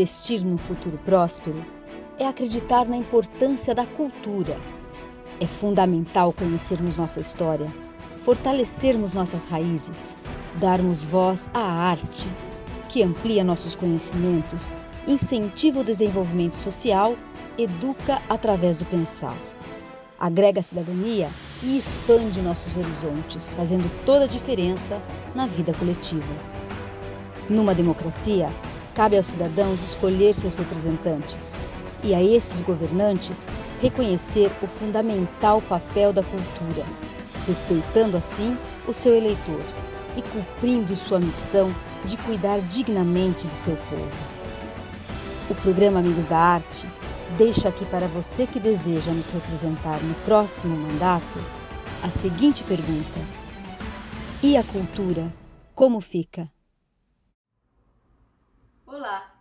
Investir num futuro próspero é acreditar na importância da cultura. É fundamental conhecermos nossa história, fortalecermos nossas raízes, darmos voz à arte, que amplia nossos conhecimentos, incentiva o desenvolvimento social, educa através do pensar. Agrega a cidadania e expande nossos horizontes, fazendo toda a diferença na vida coletiva. Numa democracia, cabe aos cidadãos escolher seus representantes e a esses governantes reconhecer o fundamental papel da cultura, respeitando assim o seu eleitor e cumprindo sua missão de cuidar dignamente de seu povo. O programa Amigos da Arte deixa aqui para você que deseja nos representar no próximo mandato a seguinte pergunta: e a cultura, como fica? Olá,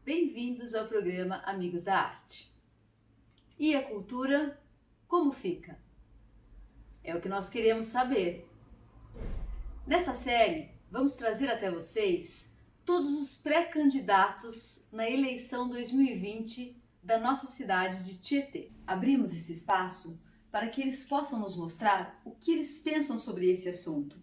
bem-vindos ao programa Amigos da Arte. E a cultura, como fica? É o que nós queremos saber. Nesta série, vamos trazer até vocês todos os pré-candidatos na eleição 2020 da nossa cidade de Tietê. Abrimos esse espaço para que eles possam nos mostrar o que eles pensam sobre esse assunto.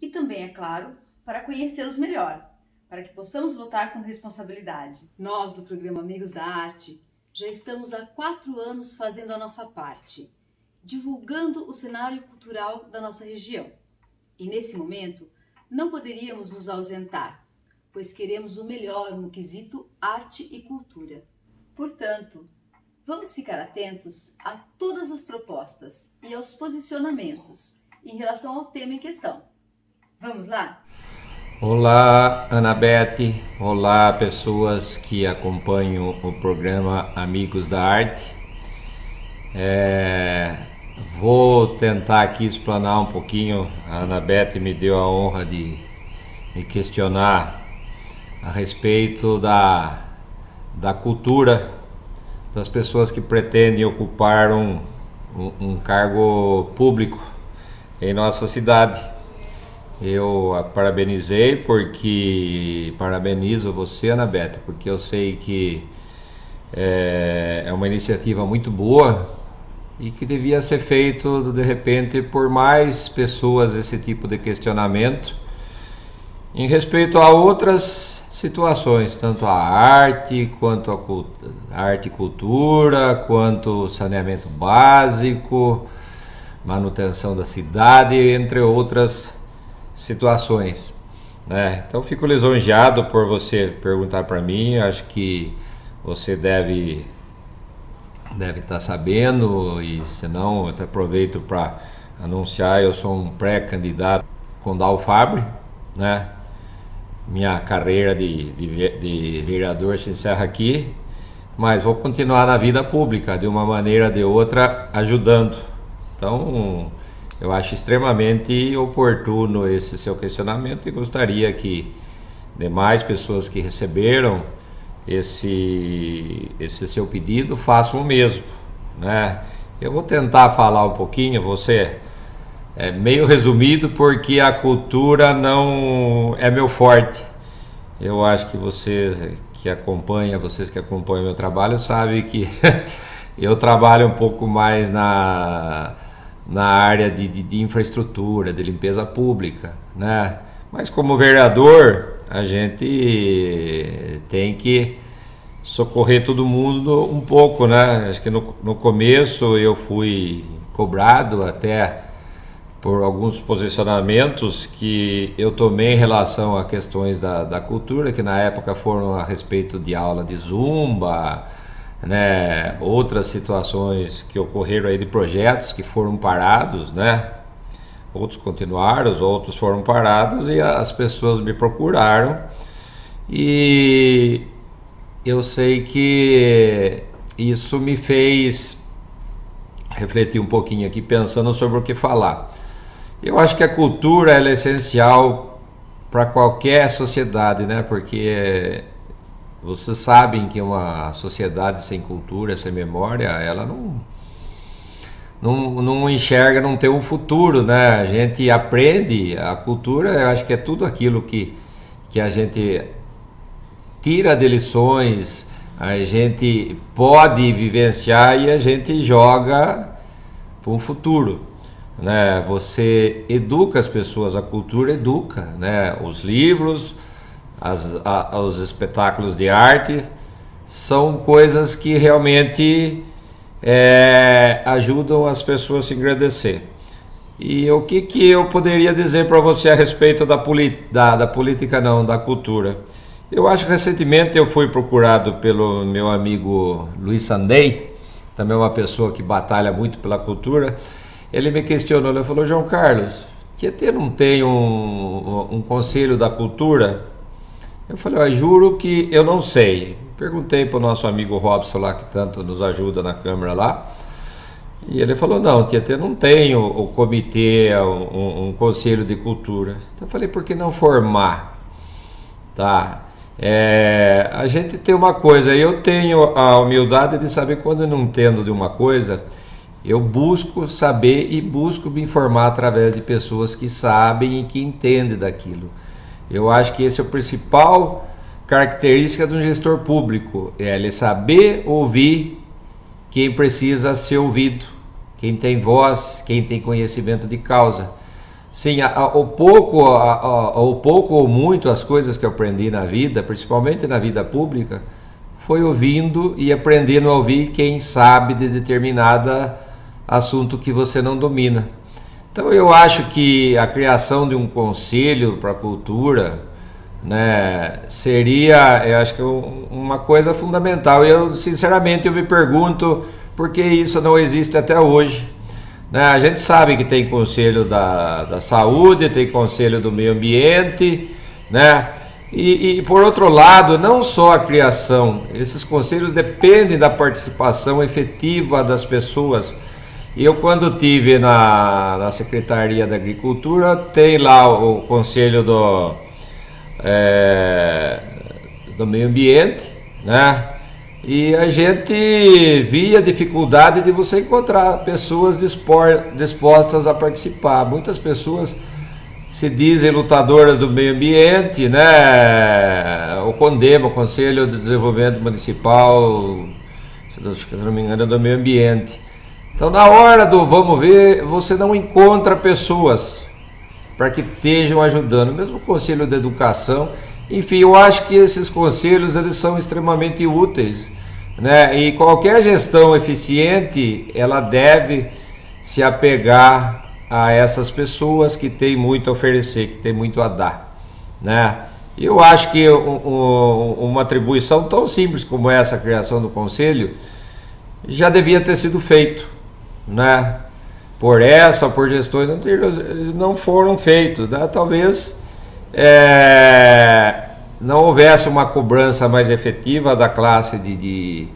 E também, é claro, para conhecê-los melhor, para que possamos votar com responsabilidade. Nós, do programa Amigos da Arte, já estamos há 4 anos fazendo a nossa parte, divulgando o cenário cultural da nossa região. E nesse momento, não poderíamos nos ausentar, pois queremos o melhor no quesito arte e cultura. Portanto, vamos ficar atentos a todas as propostas e aos posicionamentos em relação ao tema em questão. Vamos lá? Olá, Anabete. Olá, pessoas que acompanham o programa Amigos da Arte. Vou tentar aqui explanar um pouquinho. A Anabete me deu a honra de me questionar a respeito da cultura das pessoas que pretendem ocupar um cargo público em nossa cidade. Eu a parabenizei parabenizo você, Anabete, porque eu sei que é uma iniciativa muito boa e que devia ser feito de repente por mais pessoas, esse tipo de questionamento em respeito a outras situações, tanto a arte, quanto a arte e cultura, quanto saneamento básico, manutenção da cidade, entre outras situações, né? Então fico lisonjeado por você perguntar para mim. Acho que você deve estar sabendo, e se não, eu até aproveito para anunciar: eu sou um pré-candidato com Dalfabre, né? Minha carreira de vereador se encerra aqui, mas vou continuar na vida pública de uma maneira ou de outra, ajudando. Então eu acho extremamente oportuno esse seu questionamento e gostaria que demais pessoas que receberam esse seu pedido façam o mesmo, né? Eu vou tentar falar um pouquinho, meio resumido, porque a cultura não é meu forte. Eu acho que vocês que acompanham meu trabalho sabem que eu trabalho um pouco mais na área de infraestrutura, de limpeza pública, né? Mas como vereador, a gente tem que socorrer todo mundo um pouco, né? Acho que no começo eu fui cobrado até por alguns posicionamentos que eu tomei em relação a questões da cultura, que na época foram a respeito de aula de zumba, né? Outras situações que ocorreram aí de projetos que foram parados, né? Outros continuaram, outros foram parados, e as pessoas me procuraram, e eu sei que isso me fez refletir um pouquinho aqui, pensando sobre o que falar. Eu acho que a cultura ela é essencial para qualquer sociedade, né? Porque vocês sabem que uma sociedade sem cultura, sem memória, ela não enxerga, não tem um futuro, né? A gente aprende a cultura, eu acho que é tudo aquilo que a gente tira de lições, a gente pode vivenciar e a gente joga para um futuro, né? Você educa as pessoas, a cultura educa, né? Os livros, os espetáculos de arte são coisas que realmente ajudam as pessoas a se engrandecer. E o que eu poderia dizer para você a respeito da política, não, da cultura? Eu acho que recentemente eu fui procurado pelo meu amigo Luiz Sandei, também uma pessoa que batalha muito pela cultura. Ele me questionou, ele falou: João Carlos, Tietê não tem um conselho da cultura? Eu falei: juro que eu não sei. Perguntei para o nosso amigo Robson lá, que tanto nos ajuda na Câmara lá, e ele falou: não, Tietê não tem o comitê, um conselho de cultura. Então eu falei: por que não formar? Tá? A gente tem uma coisa, eu tenho a humildade de saber quando eu não entendo de uma coisa, eu busco saber e busco me informar através de pessoas que sabem e que entendem daquilo. Eu acho que esse é o principal característica de um gestor público, ele saber ouvir quem precisa ser ouvido, quem tem voz, quem tem conhecimento de causa. Sim, o pouco ou muito as coisas que eu aprendi na vida, principalmente na vida pública, foi ouvindo e aprendendo a ouvir quem sabe de determinado assunto que você não domina. Então eu acho que a criação de um conselho para a cultura, né, seria, eu acho que uma coisa fundamental. Eu sinceramente eu me pergunto por que isso não existe até hoje. Né? A gente sabe que tem conselho da saúde, tem conselho do meio ambiente, né? E por outro lado, não só a criação, esses conselhos dependem da participação efetiva das pessoas. Eu, quando tive na Secretaria da Agricultura, tem lá o conselho do meio ambiente, né? E a gente via a dificuldade de você encontrar pessoas dispostas a participar. Muitas pessoas se dizem lutadoras do meio ambiente, né? O CONDEMA, o Conselho de Desenvolvimento Municipal, se não me engano, é do meio ambiente. Então, na hora do vamos ver, você não encontra pessoas para que estejam ajudando. Mesmo o Conselho de Educação. Enfim, eu acho que esses conselhos eles são extremamente úteis, né? E qualquer gestão eficiente, ela deve se apegar a essas pessoas que têm muito a oferecer, que têm muito a dar, né? Eu acho que uma atribuição tão simples como essa, a criação do conselho, já devia ter sido feito, né? Por essa ou por gestões anteriores, não foram feitos, né? Talvez não houvesse uma cobrança mais efetiva da classe de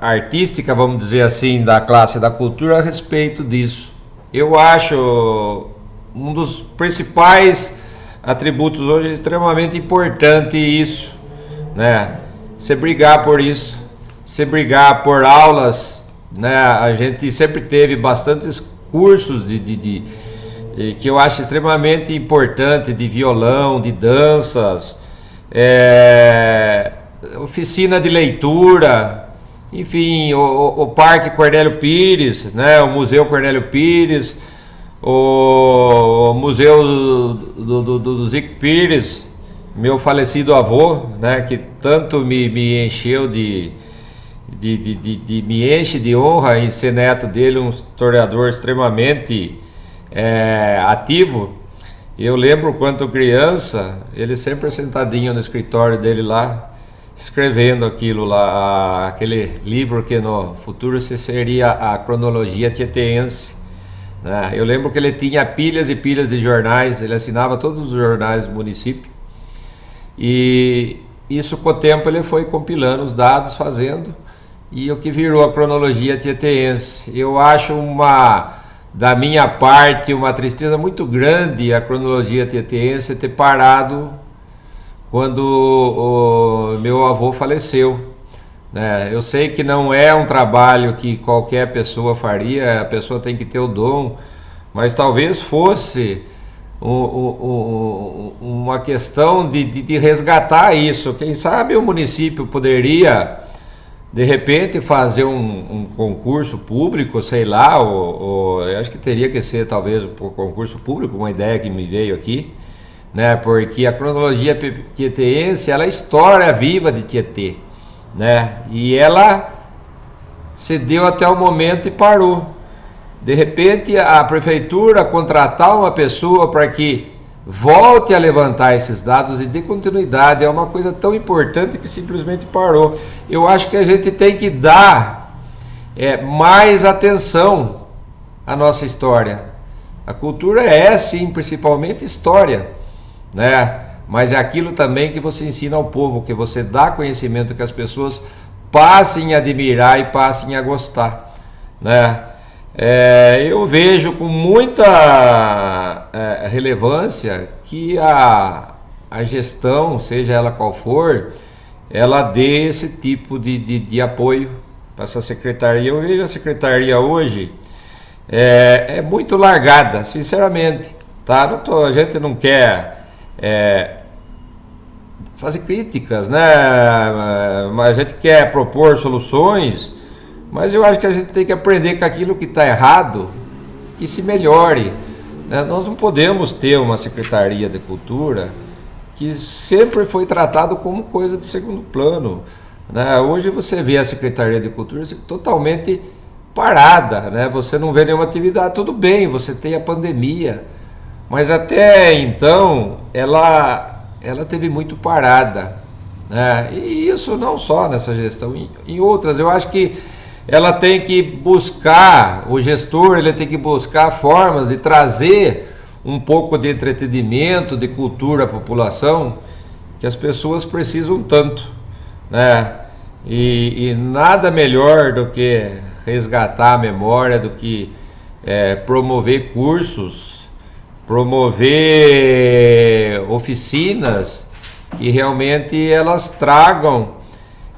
artística, vamos dizer assim, da classe da cultura a respeito disso. Eu acho um dos principais atributos hoje extremamente importante isso, né? Você brigar por isso, você brigar por aulas, né? A gente sempre teve bastantes cursos que eu acho extremamente importante, de violão, de danças, oficina de leitura, enfim, o Parque Cornélio Pires, né, o Museu Cornélio Pires, o Museu do Zico Pires, meu falecido avô, né, que tanto me encheu me enche de honra em ser neto dele, um historiador extremamente ativo. Eu lembro quando criança, ele sempre sentadinho no escritório dele lá, escrevendo aquilo lá, aquele livro que no futuro seria a cronologia tietêense, né? Eu lembro que ele tinha pilhas e pilhas de jornais, ele assinava todos os jornais do município, e isso com o tempo ele foi compilando os dados, fazendo, e o que virou a cronologia tietêense. Eu acho da minha parte, uma tristeza muito grande a cronologia tietêense ter parado quando o meu avô faleceu, né? Eu sei que não é um trabalho que qualquer pessoa faria, a pessoa tem que ter o dom, mas talvez fosse uma questão de resgatar isso. Quem sabe o município poderia, de repente, fazer um concurso público, sei lá, eu acho que teria que ser talvez um concurso público, uma ideia que me veio aqui, né? Porque a cronologia tieteense, ela é a história viva de Tietê, né? E ela cedeu até o momento e parou. De repente, a prefeitura contratar uma pessoa para que volte a levantar esses dados e dê continuidade é uma coisa tão importante que simplesmente parou. Eu acho que a gente tem que dar mais atenção à nossa história. A cultura é, sim, principalmente história, né? Mas é aquilo também que você ensina ao povo, que você dá conhecimento, que as pessoas passem a admirar e passem a gostar, né? Eu vejo com muita relevância que a gestão, seja ela qual for, ela dê esse tipo de apoio para essa secretaria. Eu vejo a secretaria hoje muito largada, sinceramente, tá? A gente não quer fazer críticas, né? Mas a gente quer propor soluções. Mas eu acho que a gente tem que aprender com aquilo que está errado, que se melhore, né? Nós não podemos ter uma Secretaria de Cultura que sempre foi tratado como coisa de segundo plano, né? Hoje você vê a Secretaria de Cultura totalmente parada, né? Você não vê nenhuma atividade, tudo bem, você tem a pandemia, mas até então ela teve muito parada, né? E isso não só nessa gestão, em outras. Eu acho que ela tem que buscar, o gestor ele tem que buscar formas de trazer um pouco de entretenimento, de cultura à população, que as pessoas precisam tanto, né? E nada melhor do que resgatar a memória, do que promover cursos, promover oficinas que realmente elas tragam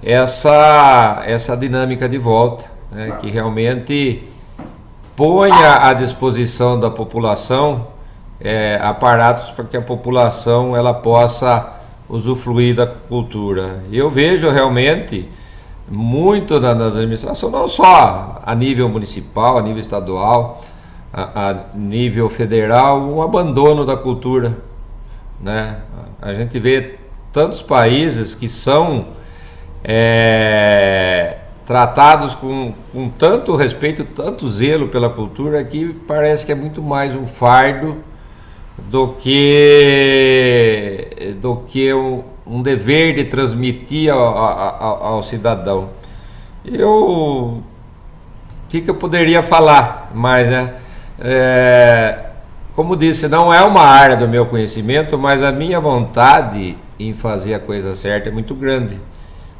essa dinâmica de volta, né? Que realmente ponha à disposição da população aparatos para que a população ela possa usufruir da cultura. Eu vejo realmente muito nas administrações, não só a nível municipal, a nível estadual, a nível federal, um abandono da cultura, né? A gente vê tantos países que são tratados com tanto respeito, tanto zelo pela cultura, que parece que é muito mais um fardo do que um dever de transmitir ao cidadão. O que eu poderia falar mais, né? Como disse, não é uma área do meu conhecimento, mas a minha vontade em fazer a coisa certa é muito grande.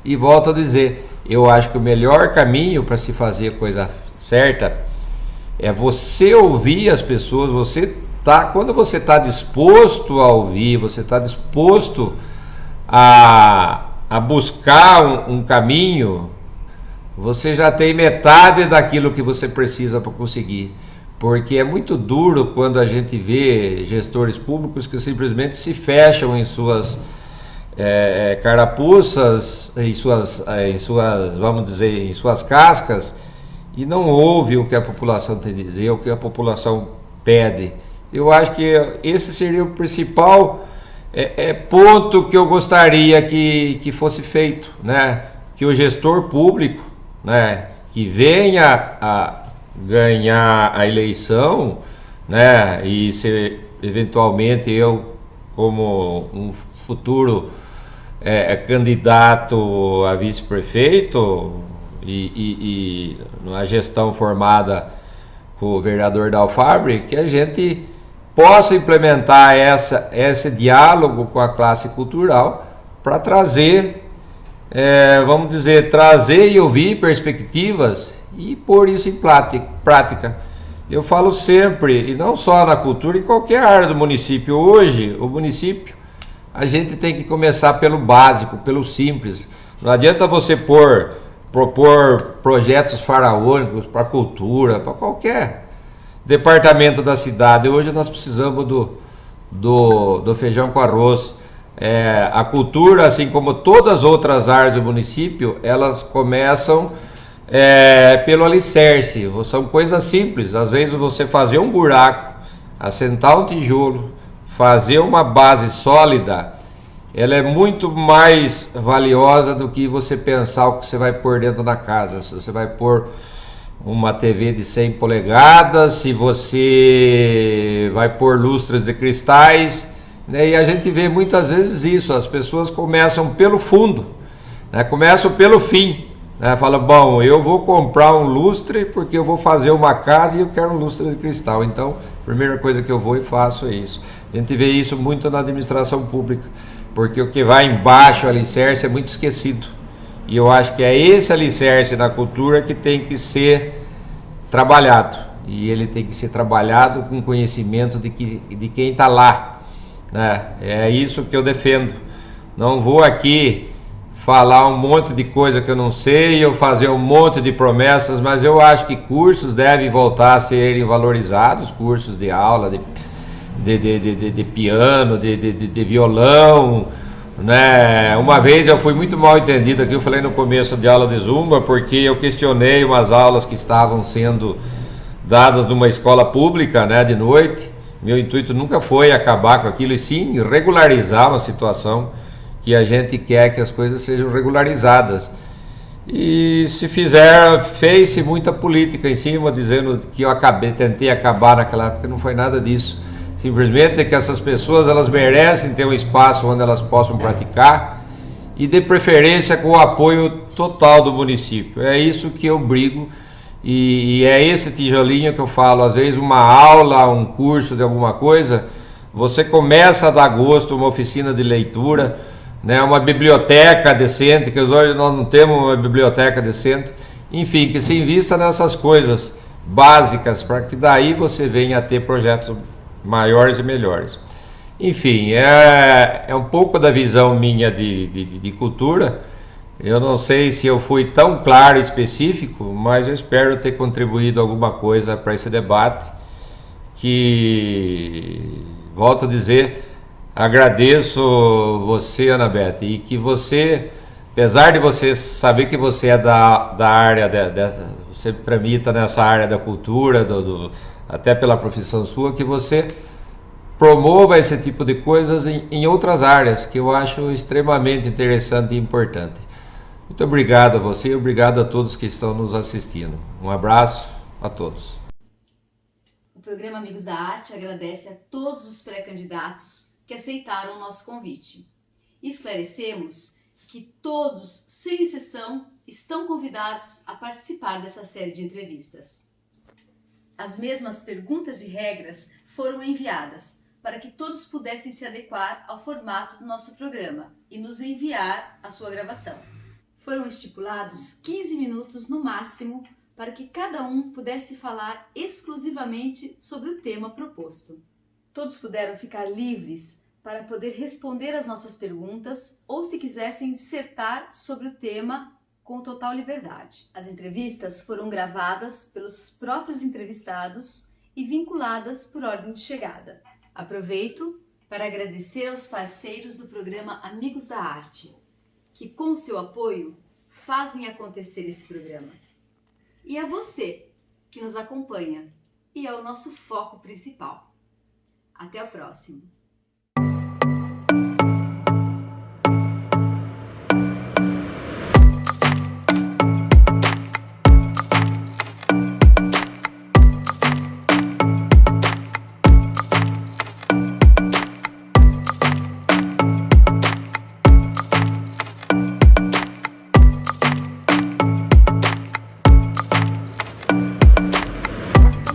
E volto a dizer, eu acho que o melhor caminho para se fazer a coisa certa é você ouvir as pessoas. Quando você está disposto a ouvir, você está disposto a buscar um caminho, você já tem metade daquilo que você precisa para conseguir. Porque é muito duro quando a gente vê gestores públicos que simplesmente se fecham em suas carapuças, em suas, vamos dizer, em suas cascas, e não ouve o que a população tem a dizer, o que a população pede. Eu acho que esse seria o principal ponto que eu gostaria que fosse feito, né? Que o gestor público, né, que venha a ganhar a eleição, né, e se eventualmente eu, como um futuro candidato a vice-prefeito e numa gestão formada com o vereador Dalfabre, que a gente possa implementar esse diálogo com a classe cultural para trazer, vamos dizer, trazer e ouvir perspectivas e pôr isso em prática. Eu falo sempre, e não só na cultura, em qualquer área do município. Hoje, o município, a gente tem que começar pelo básico, pelo simples. Não adianta você propor projetos faraônicos para a cultura, para qualquer departamento da cidade. Hoje nós precisamos do feijão com arroz. A cultura, assim como todas as outras áreas do município, elas começam pelo alicerce. São coisas simples. Às vezes você fazer um buraco, assentar um tijolo, fazer uma base sólida, ela é muito mais valiosa do que você pensar o que você vai pôr dentro da casa. Se você vai pôr uma TV de 100 polegadas, se você vai pôr lustras de cristais, né? E a gente vê muitas vezes isso, as pessoas começam pelo fundo, né? Começam pelo fim, né? Fala, bom, eu vou comprar um lustre porque eu vou fazer uma casa e eu quero um lustre de cristal, então a primeira coisa que eu vou e faço é isso. A gente vê isso muito na administração pública, porque o que vai embaixo, o alicerce, é muito esquecido. E eu acho que é esse alicerce na cultura que tem que ser trabalhado. E ele tem que ser trabalhado com conhecimento de quem está lá, né? É isso que eu defendo. Não vou aqui falar um monte de coisa que eu não sei, eu fazer um monte de promessas, mas eu acho que cursos devem voltar a serem valorizados, cursos de aula, de piano, de violão, né? Uma vez eu fui muito mal entendido aqui, eu falei no começo de aula de Zumba, porque eu questionei umas aulas que estavam sendo dadas numa escola pública, né, de noite. Meu intuito nunca foi acabar com aquilo, e sim regularizar uma situação que a gente quer que as coisas sejam regularizadas. E se fez-se muita política em cima, dizendo que eu tentei acabar naquela época, não foi nada disso. Simplesmente é que essas pessoas, elas merecem ter um espaço onde elas possam praticar, e de preferência com o apoio total do município. É isso que eu brigo, e é esse tijolinho que eu falo. Às vezes uma aula, um curso de alguma coisa, você começa a dar gosto, uma oficina de leitura, né, uma biblioteca decente, que hoje nós não temos uma biblioteca decente. Enfim, que se invista nessas coisas básicas, para que daí você venha a ter projetos maiores e melhores. Enfim, é um pouco da visão minha de cultura. Eu não sei se eu fui tão claro e específico, mas eu espero ter contribuído alguma coisa para esse debate, que, volto a dizer, agradeço você, Ana Beth, e que você, apesar de você saber que você é da área, você tramita nessa área da cultura, até pela profissão sua, que você promova esse tipo de coisas em outras áreas, que eu acho extremamente interessante e importante. Muito obrigado a você e obrigado a todos que estão nos assistindo. Um abraço a todos. O programa Amigos da Arte agradece a todos os pré-candidatos que aceitaram o nosso convite. E esclarecemos que todos, sem exceção, estão convidados a participar dessa série de entrevistas. As mesmas perguntas e regras foram enviadas para que todos pudessem se adequar ao formato do nosso programa e nos enviar a sua gravação. Foram estipulados 15 minutos no máximo para que cada um pudesse falar exclusivamente sobre o tema proposto. Todos puderam ficar livres para poder responder às nossas perguntas ou, se quisessem, dissertar sobre o tema com total liberdade. As entrevistas foram gravadas pelos próprios entrevistados e vinculadas por ordem de chegada. Aproveito para agradecer aos parceiros do programa Amigos da Arte, que com seu apoio fazem acontecer esse programa. E a você que nos acompanha e é o nosso foco principal. Até o próximo!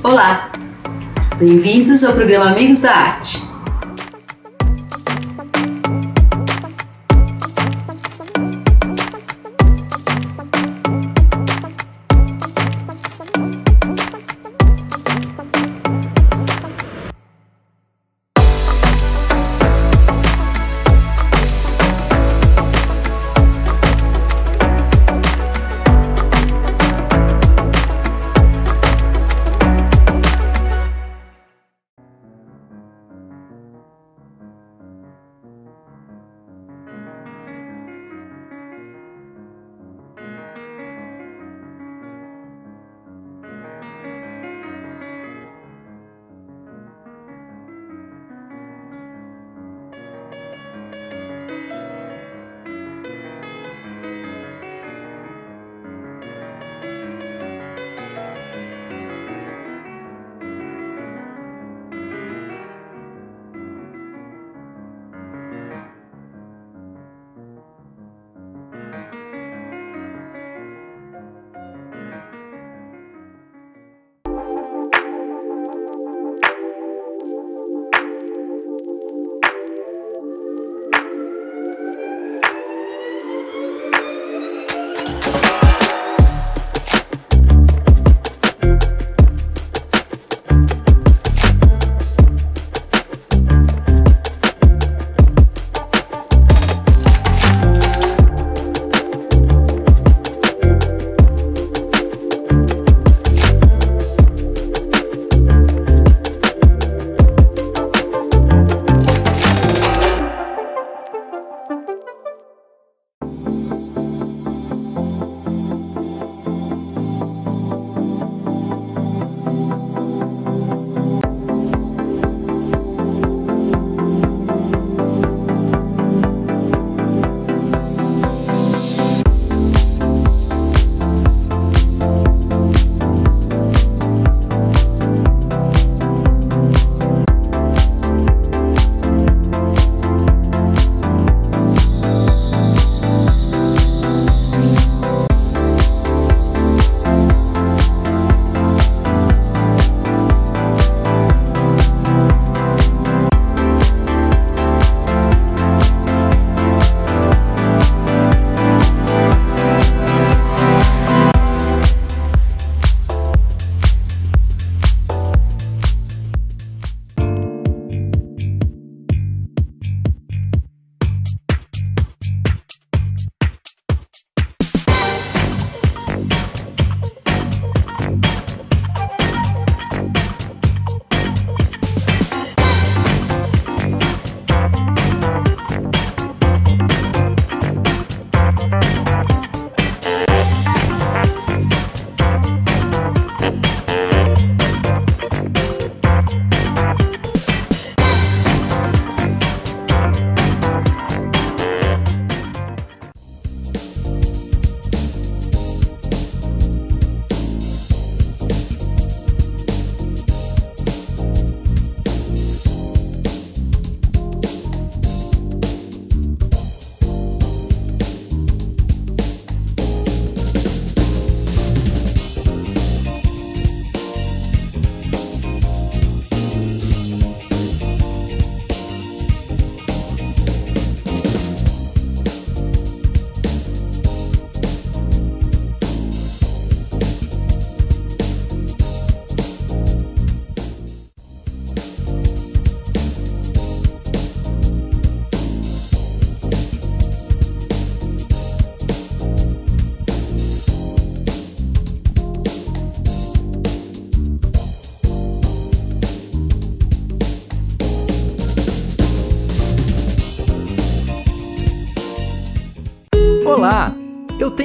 Olá, bem-vindos ao programa Amigos da Arte.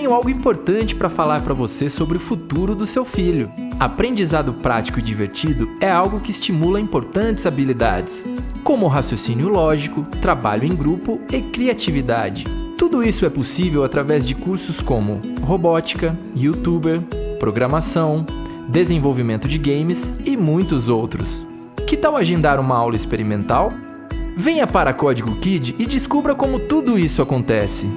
tenho algo importante para falar para você sobre o futuro do seu filho. Aprendizado prático e divertido é algo que estimula importantes habilidades, como raciocínio lógico, trabalho em grupo e criatividade. Tudo isso é possível através de cursos como robótica, youtuber, programação, desenvolvimento de games e muitos outros. Que tal agendar uma aula experimental? Venha para Código Kid e descubra como tudo isso acontece.